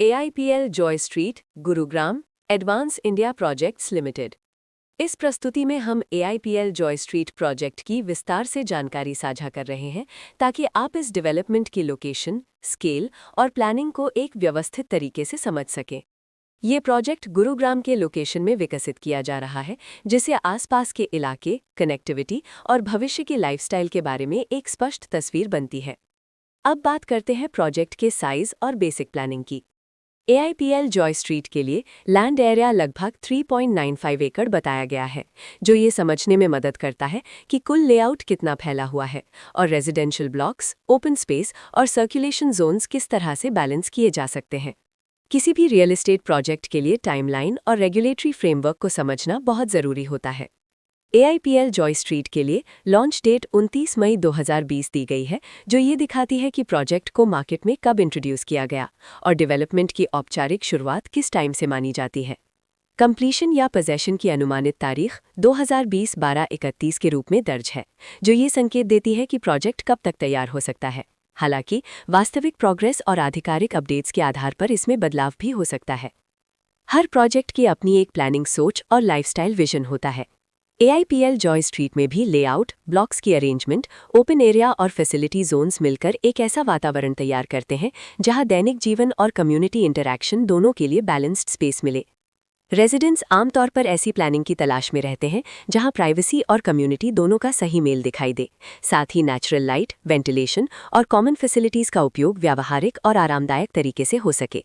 AIPL Joy street, Gurugram, advance India projects limited. इस प्रस्तुति में हम AIPL जॉय स्ट्रीट प्रोजेक्ट की विस्तार से जानकारी साझा कर रहे हैं ताकि आप इस डेवलपमेंट की लोकेशन, स्केल और प्लानिंग को एक व्यवस्थित तरीके से समझ सकें। ये प्रोजेक्ट गुरुग्राम के लोकेशन में विकसित किया जा रहा है, जिससे आसपास के इलाके, कनेक्टिविटी और भविष्य की लाइफस्टाइल के बारे में एक स्पष्ट तस्वीर बनती है। अब बात करते हैं प्रोजेक्ट के साइज और बेसिक प्लानिंग की। AIPL जॉय स्ट्रीट के लिए लैंड एरिया लगभग 3.95 एकड़ बताया गया है, जो ये समझने में मदद करता है कि कुल लेआउट कितना फैला हुआ है और रेजिडेंशियल ब्लॉक्स, ओपन स्पेस और सर्कुलेशन जोन्स किस तरह से बैलेंस किए जा सकते हैं। किसी भी रियल एस्टेट प्रोजेक्ट के लिए टाइमलाइन और रेगुलेटरी फ्रेमवर्क को समझना बहुत ज़रूरी होता है। AIPL जॉय स्ट्रीट के लिए लॉन्च डेट 29 मई 2020 दी गई है, जो ये दिखाती है कि प्रोजेक्ट को मार्केट में कब इंट्रोड्यूस किया गया और डेवलपमेंट की औपचारिक शुरुआत किस टाइम से मानी जाती है। कंप्लीशन या पोजेशन की अनुमानित तारीख 2020-12-31 के रूप में दर्ज है, जो ये संकेत देती है कि प्रोजेक्ट कब तक तैयार हो सकता है। हालांकि वास्तविक प्रोग्रेस और आधिकारिक अपडेट्स के आधार पर इसमें बदलाव भी हो सकता है। हर प्रोजेक्ट की अपनी एक प्लानिंग सोच और लाइफस्टाइल विजन होता है। AIPL जॉय स्ट्रीट में भी लेआउट, ब्लॉक्स की अरेंजमेंट, ओपन एरिया और फैसिलिटी जोन्स मिलकर एक ऐसा वातावरण तैयार करते हैं जहां दैनिक जीवन और कम्युनिटी इंटरैक्शन दोनों के लिए बैलेंस्ड स्पेस मिले। रेजिडेंट्स आमतौर पर ऐसी प्लानिंग की तलाश में रहते हैं जहां प्राइवेसी और कम्युनिटी दोनों का सही मेल दिखाई दे, साथ ही नेचुरल लाइट, वेंटिलेशन और कॉमन फैसिलिटीज का उपयोग व्यावहारिक और आरामदायक तरीके से हो सके।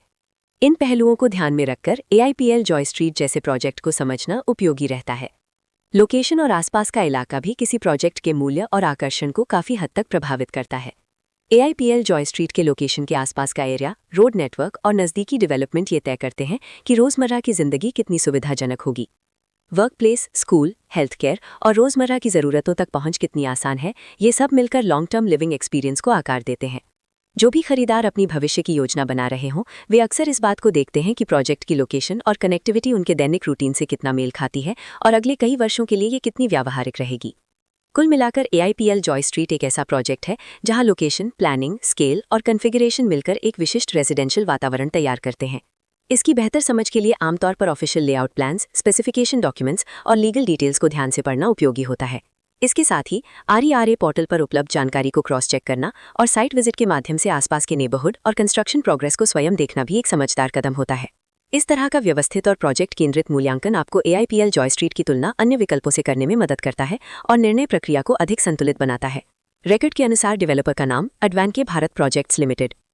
इन पहलुओं को ध्यान में रखकर AIPL जॉय स्ट्रीट जैसे प्रोजेक्ट को समझना उपयोगी रहता है। लोकेशन और आसपास का इलाका भी किसी प्रोजेक्ट के मूल्य और आकर्षण को काफी हद तक प्रभावित करता है। AIPL जॉय स्ट्रीट के लोकेशन के आसपास का एरिया, रोड नेटवर्क और नज़दीकी डेवलपमेंट ये तय करते हैं कि रोज़मर्रा की ज़िंदगी कितनी सुविधाजनक होगी। Work place, school, health care और रोज़मर्रा की ज़रूरतों तक पहुंच कितनी आसान है, ये सब मिलकर लॉन्ग टर्म लिविंग एक्सपीरियंस को आकार देते हैं। जो भी खरीदार अपनी भविष्य की योजना बना रहे हों, वे अक्सर इस बात को देखते हैं कि प्रोजेक्ट की लोकेशन और कनेक्टिविटी उनके दैनिक रूटीन से कितना मेल खाती है और अगले कई वर्षों के लिए ये कितनी व्यावहारिक रहेगी। कुल मिलाकर AIPL जॉय स्ट्रीट एक ऐसा प्रोजेक्ट है जहां लोकेशन, प्लानिंग, स्केल और कॉन्फ़िगरेशन मिलकर एक विशिष्ट रेजिडेंशियल वातावरण तैयार करते हैं। इसकी बेहतर समझ के लिए आमतौर पर official layout plans, specification documents और लीगल डिटेल्स को ध्यान से पढ़ना उपयोगी होता है। इसके साथ ही RERA पोर्टल पर उपलब्ध जानकारी को क्रॉस चेक करना और साइट विजिट के माध्यम से आसपास के नेबरहुड और कंस्ट्रक्शन प्रोग्रेस को स्वयं देखना भी एक समझदार कदम होता है। इस तरह का व्यवस्थित और प्रोजेक्ट केंद्रित मूल्यांकन आपको AIPL जॉय स्ट्रीट की तुलना अन्य विकल्पों से करने में मदद करता है और निर्णय प्रक्रिया को अधिक संतुलित बनाता है। रिकॉर्ड के अनुसार डेवलपर का नाम एडवांके भारत प्रोजेक्ट्स लिमिटेड।